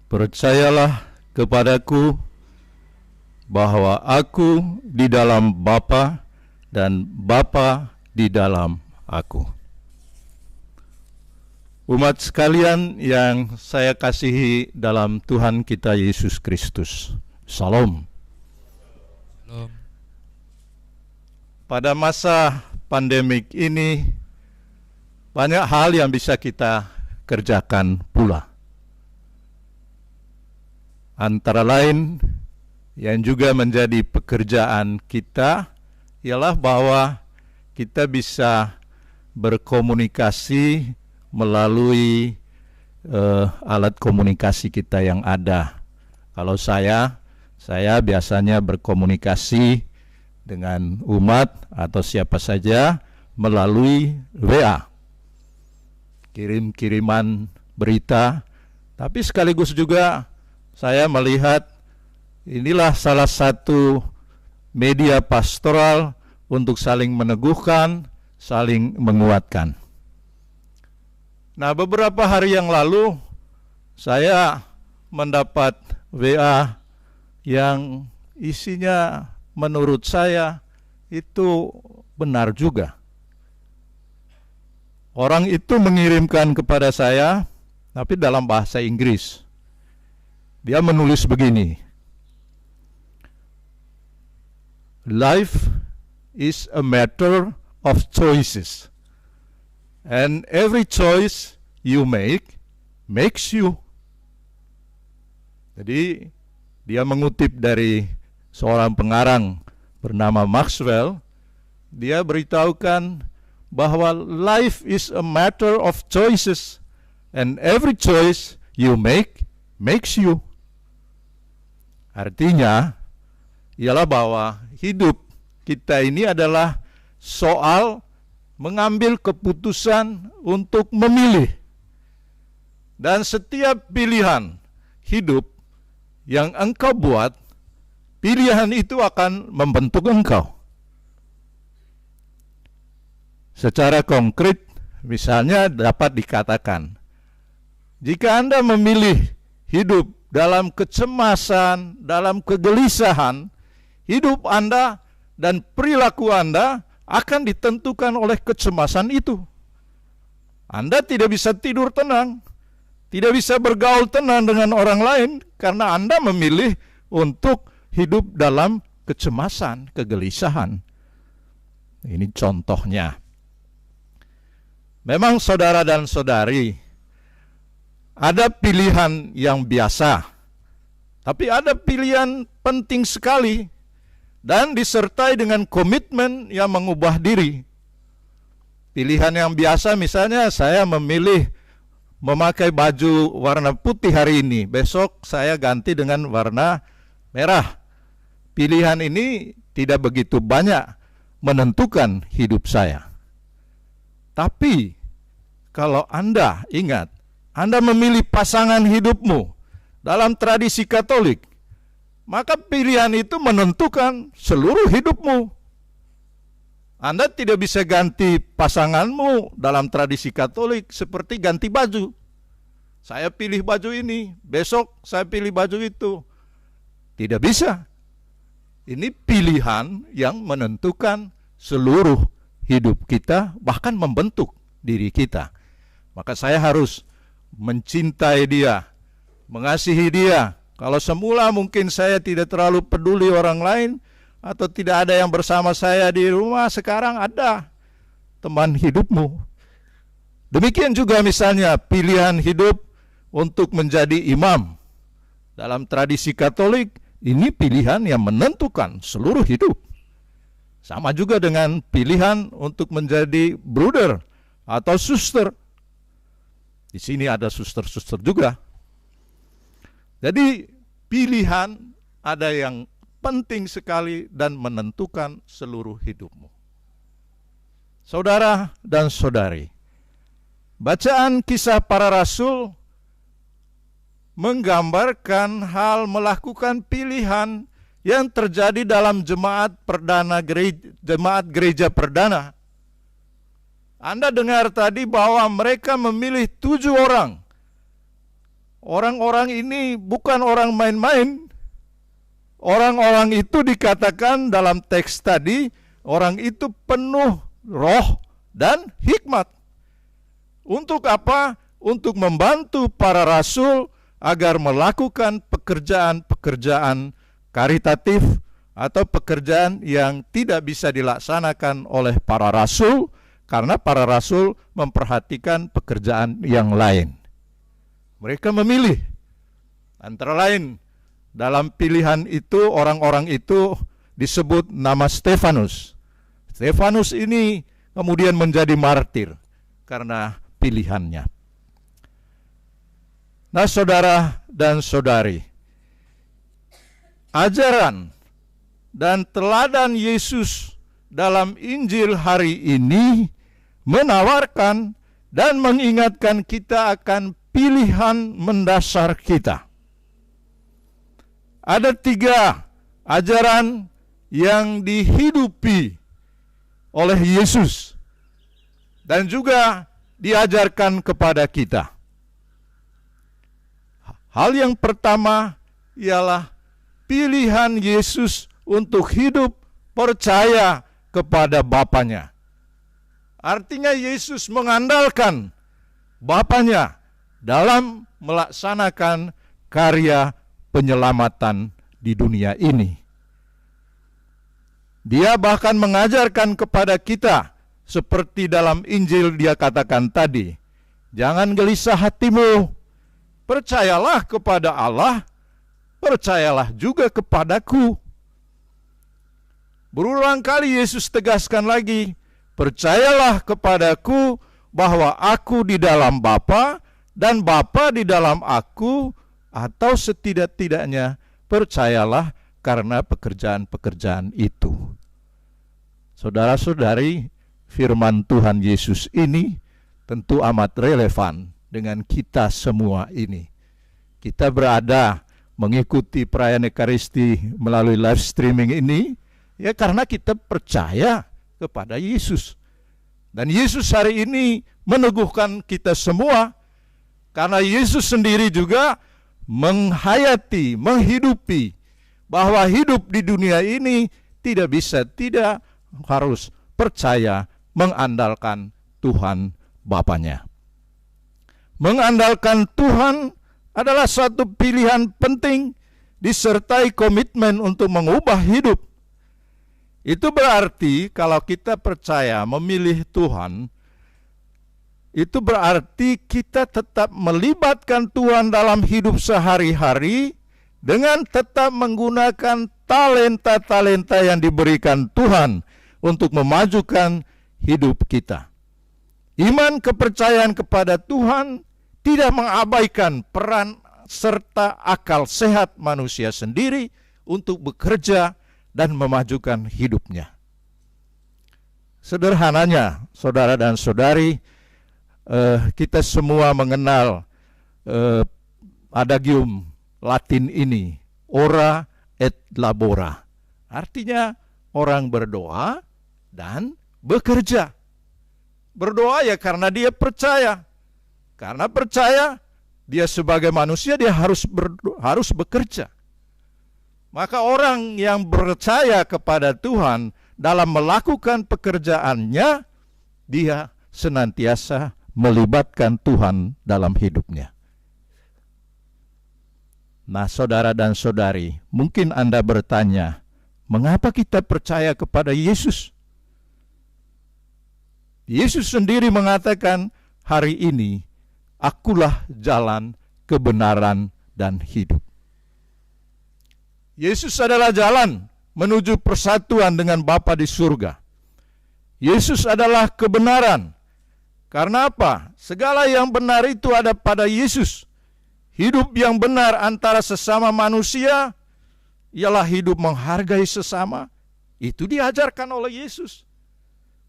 Percayalah kepadaku bahwa aku di dalam Bapa dan Bapa di dalam aku. Umat sekalian yang saya kasihi dalam Tuhan kita Yesus Kristus. Salam. Salam. Pada masa pandemik ini banyak hal yang bisa kita kerjakan pula. Antara lain yang juga menjadi pekerjaan kita ialah bahwa kita bisa berkomunikasi melalui alat komunikasi kita yang ada. Kalau saya biasanya berkomunikasi dengan umat atau siapa saja melalui WA. Kirim-kiriman berita, tapi sekaligus juga saya melihat inilah salah satu media pastoral untuk saling meneguhkan, saling menguatkan. Nah, beberapa hari yang lalu saya mendapat WA yang isinya menurut saya itu benar juga. Orang itu mengirimkan kepada saya, tapi dalam bahasa Inggris. Dia menulis begini, "Life is a matter of choices, and every choice you make makes you." Jadi dia mengutip dari seorang pengarang bernama Maxwell. Dia beritahukan bahwa life is a matter of choices, and every choice you make makes you. Artinya ialah bahwa hidup kita ini adalah soal mengambil keputusan untuk memilih. Dan setiap pilihan hidup yang engkau buat, pilihan itu akan membentuk engkau. Secara konkret, misalnya dapat dikatakan, jika Anda memilih hidup dalam kecemasan, dalam kegelisahan, hidup Anda dan perilaku Anda akan ditentukan oleh kecemasan itu. Anda tidak bisa tidur tenang, tidak bisa bergaul tenang dengan orang lain karena Anda memilih untuk hidup dalam kecemasan, kegelisahan. Ini contohnya. Memang saudara dan saudari, ada pilihan yang biasa, tapi ada pilihan penting sekali dan disertai dengan komitmen yang mengubah diri. Pilihan yang biasa misalnya saya memilih memakai baju warna putih hari ini, besok saya ganti dengan warna merah. Pilihan ini tidak begitu banyak menentukan hidup saya. Tapi kalau Anda ingat, Anda memilih pasangan hidupmu dalam tradisi Katolik, maka pilihan itu menentukan seluruh hidupmu. Anda tidak bisa ganti pasanganmu dalam tradisi Katolik seperti ganti baju. Saya pilih baju ini, besok saya pilih baju itu. Tidak bisa. Ini pilihan yang menentukan seluruh hidup kita, bahkan membentuk diri kita. Maka saya harus mencintai dia, mengasihi dia. Kalau semula mungkin saya tidak terlalu peduli orang lain, atau tidak ada yang bersama saya di rumah, sekarang ada teman hidupmu. Demikian juga misalnya pilihan hidup untuk menjadi imam. Dalam tradisi Katolik, ini pilihan yang menentukan seluruh hidup. Sama juga dengan pilihan untuk menjadi brother atau suster. Di sini ada suster-suster juga. Jadi pilihan ada yang penting sekali dan menentukan seluruh hidupmu. Saudara dan saudari, bacaan Kisah Para Rasul menggambarkan hal melakukan pilihan yang terjadi dalam jemaat gereja perdana. Anda dengar tadi bahwa mereka memilih 7 orang orang-orang ini bukan orang main-main. Orang-orang itu dikatakan dalam teks tadi, orang itu penuh roh dan hikmat. Untuk apa? Untuk membantu para rasul agar melakukan pekerjaan-pekerjaan karitatif atau pekerjaan yang tidak bisa dilaksanakan oleh para rasul, karena para rasul memperhatikan pekerjaan yang lain. Mereka memilih, antara lain dalam pilihan itu, orang-orang itu disebut nama Stefanus. Stefanus ini kemudian menjadi martir karena pilihannya. Nah, saudara dan saudari, ajaran dan teladan Yesus dalam Injil hari ini menawarkan dan mengingatkan kita akan pilihan mendasar kita. Ada 3 ajaran yang dihidupi oleh Yesus dan juga diajarkan kepada kita. Hal yang pertama ialah pilihan Yesus untuk hidup percaya kepada Bapanya. Artinya Yesus mengandalkan Bapanya dalam melaksanakan karya penyelamatan di dunia ini. Dia bahkan mengajarkan kepada kita, seperti dalam Injil dia katakan tadi, jangan gelisah hatimu, percayalah kepada Allah, percayalah juga kepadaku. Berulang kali Yesus tegaskan lagi, percayalah kepadaku bahwa aku di dalam Bapa dan Bapa di dalam aku, atau setidak-tidaknya percayalah karena pekerjaan-pekerjaan itu. Saudara-saudari, firman Tuhan Yesus ini tentu amat relevan dengan kita semua ini. Kita berada mengikuti perayaan Ekaristi melalui live streaming ini, ya karena kita percaya kepada Yesus. Dan Yesus hari ini meneguhkan kita semua, karena Yesus sendiri juga menghayati, menghidupi bahwa hidup di dunia ini tidak bisa tidak harus percaya mengandalkan Tuhan Bapanya. Mengandalkan Tuhan adalah suatu pilihan penting disertai komitmen untuk mengubah hidup. Itu berarti kalau kita percaya memilih Tuhan, itu berarti kita tetap melibatkan Tuhan dalam hidup sehari-hari dengan tetap menggunakan talenta-talenta yang diberikan Tuhan untuk memajukan hidup kita. Iman kepercayaan kepada Tuhan tidak mengabaikan peran serta akal sehat manusia sendiri untuk bekerja dan memajukan hidupnya. Sederhananya, saudara dan saudari, kita semua mengenal adagium Latin ini, ora et labora. Artinya orang berdoa dan bekerja. Berdoa ya karena dia percaya. Karena percaya, dia sebagai manusia dia harus bekerja. Maka orang yang percaya kepada Tuhan dalam melakukan pekerjaannya, dia senantiasa melibatkan Tuhan dalam hidupnya. Nah, saudara dan saudari, mungkin Anda bertanya, mengapa kita percaya kepada Yesus? Yesus sendiri mengatakan, hari ini akulah jalan, kebenaran, dan hidup. Yesus adalah jalan menuju persatuan dengan Bapa di surga. Yesus adalah kebenaran. Karena apa? Segala yang benar itu ada pada Yesus. Hidup yang benar antara sesama manusia ialah hidup menghargai sesama. Itu diajarkan oleh Yesus,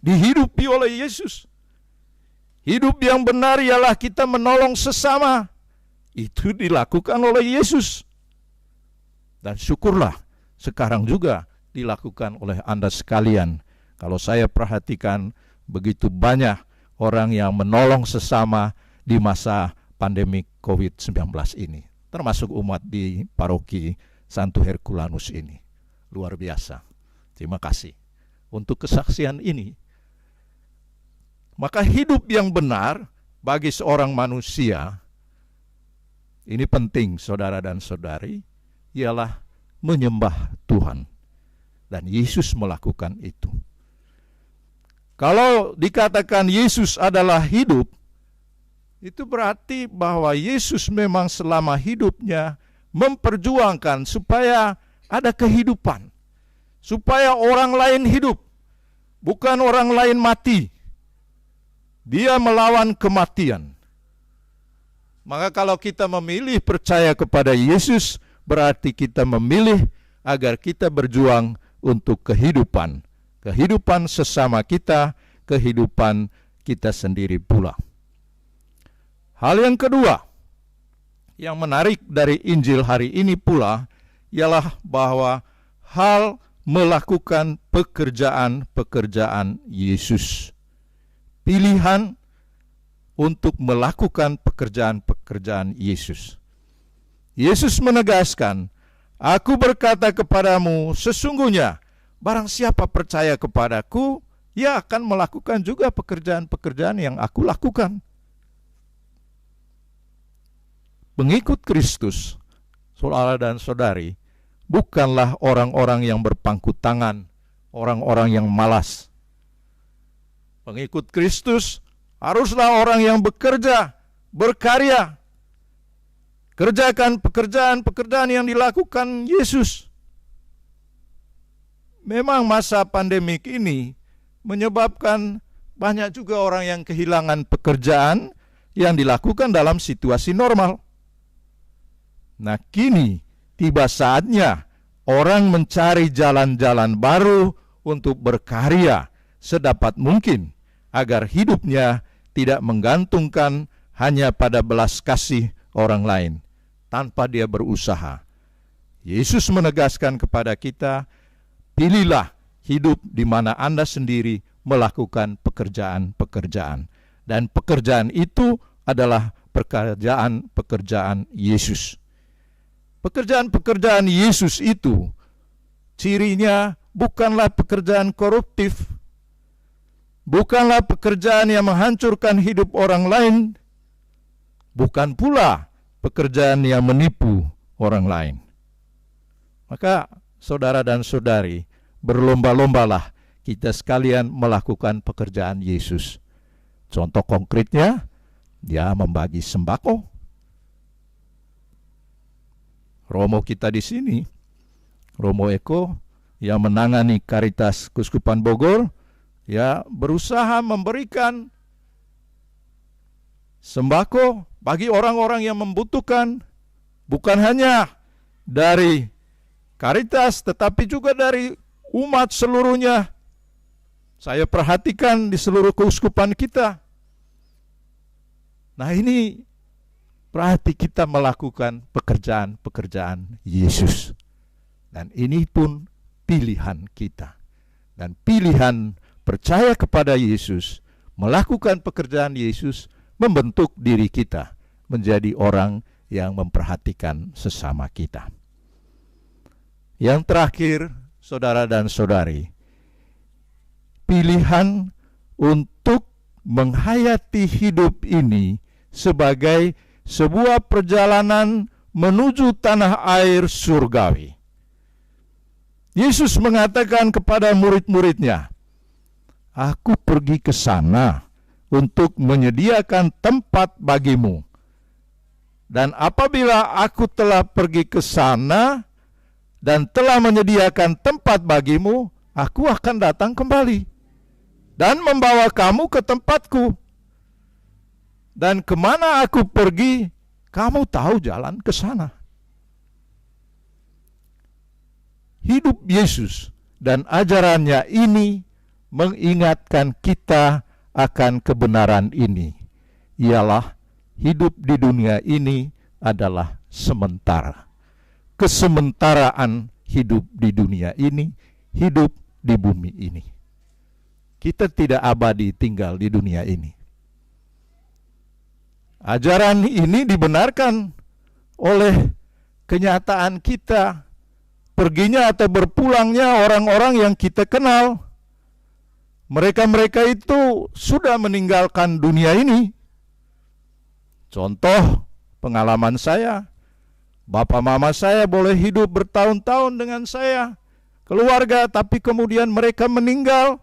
dihidupi oleh Yesus. Hidup yang benar ialah kita menolong sesama. Itu dilakukan oleh Yesus. Dan syukurlah sekarang juga dilakukan oleh Anda sekalian. Kalau saya perhatikan begitu banyak orang yang menolong sesama di masa pandemi COVID-19 ini, termasuk umat di paroki Santo Herculanus ini. Luar biasa. Terima kasih untuk kesaksian ini. Maka hidup yang benar bagi seorang manusia, ini penting saudara dan saudari, ialah menyembah Tuhan. Dan Yesus melakukan itu. Kalau dikatakan Yesus adalah hidup, itu berarti bahwa Yesus memang selama hidupnya memperjuangkan supaya ada kehidupan. Supaya orang lain hidup, bukan orang lain mati. Dia melawan kematian. Maka kalau kita memilih percaya kepada Yesus, berarti kita memilih agar kita berjuang untuk kehidupan. Kehidupan sesama kita, kehidupan kita sendiri pula. Hal yang kedua, yang menarik dari Injil hari ini pula, ialah bahwa hal melakukan pekerjaan-pekerjaan Yesus. Pilihan untuk melakukan pekerjaan-pekerjaan Yesus. Yesus menegaskan, "Aku berkata kepadamu, sesungguhnya barang siapa percaya kepadaku, ia akan melakukan juga pekerjaan-pekerjaan yang aku lakukan." Pengikut Kristus, saudara dan saudari, bukanlah orang-orang yang berpangku tangan, orang-orang yang malas. Pengikut Kristus haruslah orang yang bekerja, berkarya, kerjakan pekerjaan-pekerjaan yang dilakukan Yesus. Memang masa pandemik ini menyebabkan banyak juga orang yang kehilangan pekerjaan yang dilakukan dalam situasi normal. Nah, kini tiba saatnya orang mencari jalan-jalan baru untuk berkarya sedapat mungkin agar hidupnya tidak menggantungkan hanya pada belas kasih orang lain tanpa dia berusaha. Yesus menegaskan kepada kita, pilihlah hidup di mana Anda sendiri melakukan pekerjaan-pekerjaan. Dan pekerjaan itu adalah pekerjaan-pekerjaan Yesus. Pekerjaan-pekerjaan Yesus itu cirinya bukanlah pekerjaan koruptif, bukanlah pekerjaan yang menghancurkan hidup orang lain, bukan pula pekerjaan yang menipu orang lain. Maka saudara dan saudari, berlomba-lombalah kita sekalian melakukan pekerjaan Yesus. Contoh konkretnya, dia membagi sembako. Romo kita di sini, Romo Eko, yang menangani Karitas Keuskupan Bogor, ya berusaha memberikan sembako bagi orang-orang yang membutuhkan, bukan hanya dari Karitas tetapi juga dari umat seluruhnya. Saya perhatikan di seluruh keuskupan kita. Nah, ini berarti kita melakukan pekerjaan-pekerjaan Yesus. Dan ini pun pilihan kita. Dan pilihan percaya kepada Yesus, melakukan pekerjaan Yesus, membentuk diri kita menjadi orang yang memperhatikan sesama kita. Yang terakhir, saudara dan saudari, pilihan untuk menghayati hidup ini sebagai sebuah perjalanan menuju tanah air surgawi. Yesus mengatakan kepada murid-muridnya, "Aku pergi ke sana untuk menyediakan tempat bagimu. Dan apabila aku telah pergi ke sana dan telah menyediakan tempat bagimu, aku akan datang kembali dan membawa kamu ke tempatku. Dan kemana aku pergi, kamu tahu jalan ke sana." Hidup Yesus dan ajarannya ini mengingatkan kita akan kebenaran ini. Ialah hidup di dunia ini adalah sementara. Kesementaraan hidup di dunia ini, hidup di bumi ini. Kita tidak abadi tinggal di dunia ini. Ajaran ini dibenarkan oleh kenyataan kita, perginya atau berpulangnya orang-orang yang kita kenal. Mereka-mereka itu sudah meninggalkan dunia ini. Contoh pengalaman saya, bapak mama saya boleh hidup bertahun-tahun dengan saya, keluarga, tapi kemudian mereka meninggal.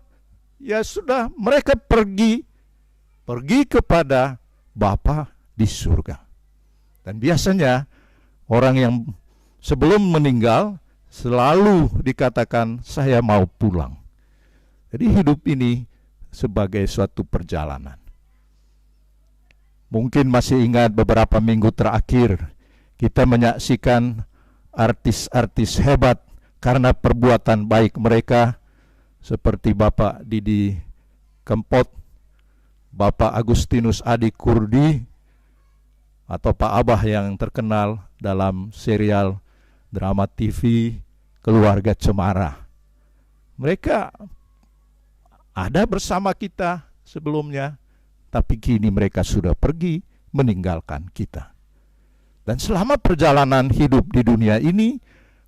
Ya sudah, mereka pergi kepada Bapa di surga. Dan biasanya orang yang sebelum meninggal selalu dikatakan saya mau pulang. Jadi hidup ini sebagai suatu perjalanan. Mungkin masih ingat beberapa minggu terakhir kita menyaksikan artis-artis hebat karena perbuatan baik mereka, seperti Bapak Didi Kempot, Bapak Agustinus Adi Kurdi, atau Pak Abah yang terkenal dalam serial drama TV Keluarga Cemara. Mereka ada bersama kita sebelumnya, tapi kini mereka sudah pergi meninggalkan kita. Dan selama perjalanan hidup di dunia ini,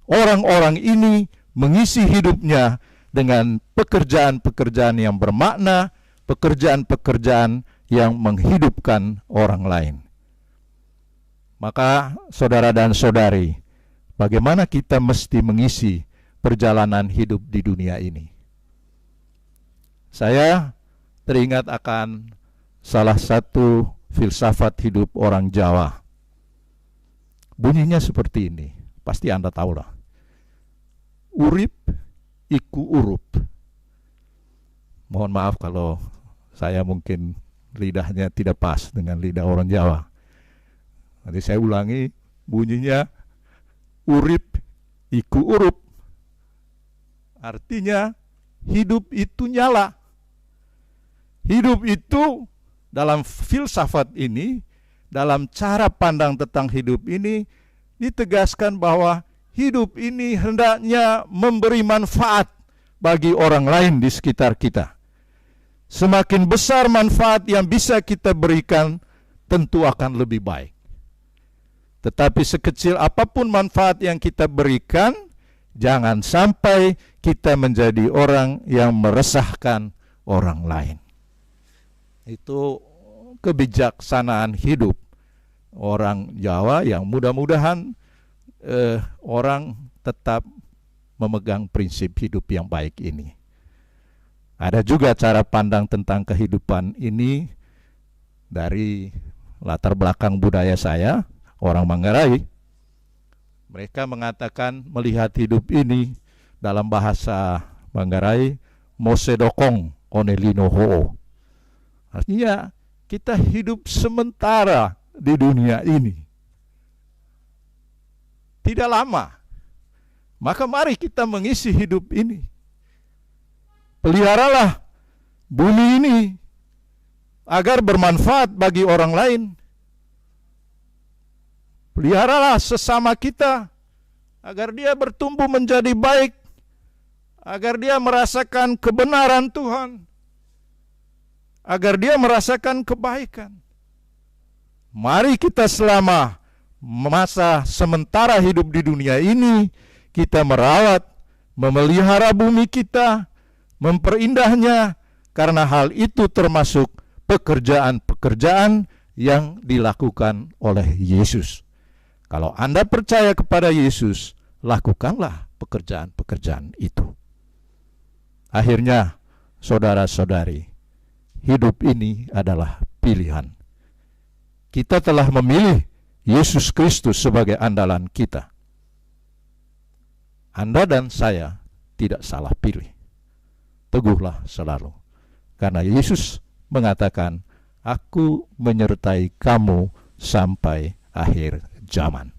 orang-orang ini mengisi hidupnya dengan pekerjaan-pekerjaan yang bermakna, pekerjaan-pekerjaan yang menghidupkan orang lain. Maka saudara dan saudari, bagaimana kita mesti mengisi perjalanan hidup di dunia ini? Saya teringat akan salah satu filsafat hidup orang Jawa. Bunyinya seperti ini, pasti Anda tahu lah. Urip iku urup. Mohon maaf kalau saya mungkin lidahnya tidak pas dengan lidah orang Jawa. Nanti saya ulangi, bunyinya urip iku urup. Artinya hidup itu nyala. Hidup itu dalam filsafat ini, dalam cara pandang tentang hidup ini, ditegaskan bahwa hidup ini hendaknya memberi manfaat bagi orang lain di sekitar kita. Semakin besar manfaat yang bisa kita berikan, tentu akan lebih baik. Tetapi sekecil apapun manfaat yang kita berikan, jangan sampai kita menjadi orang yang meresahkan orang lain. Itu kebijaksanaan hidup orang Jawa yang mudah-mudahan orang tetap memegang prinsip hidup yang baik ini. Ada juga cara pandang tentang kehidupan ini dari latar belakang budaya saya, orang Manggarai. Mereka mengatakan melihat hidup ini dalam bahasa Manggarai, mosedokong onelino ho'o. Artinya kita hidup sementara di dunia ini, tidak lama. Maka mari kita mengisi hidup ini. Peliharalah bumi ini agar bermanfaat bagi orang lain. Peliharalah sesama kita agar dia bertumbuh menjadi baik, agar dia merasakan kebenaran Tuhan, agar dia merasakan kebaikan. Mari kita selama masa sementara hidup di dunia ini, kita merawat, memelihara bumi kita, memperindahnya, karena hal itu termasuk pekerjaan-pekerjaan yang dilakukan oleh Yesus. Kalau Anda percaya kepada Yesus, lakukanlah pekerjaan-pekerjaan itu. Akhirnya, saudara-saudari, hidup ini adalah pilihan. Kita telah memilih Yesus Kristus sebagai andalan kita. Anda dan saya tidak salah pilih. Teguhlah selalu. Karena Yesus mengatakan, aku menyertai kamu sampai akhir zaman.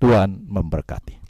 Tuhan memberkati.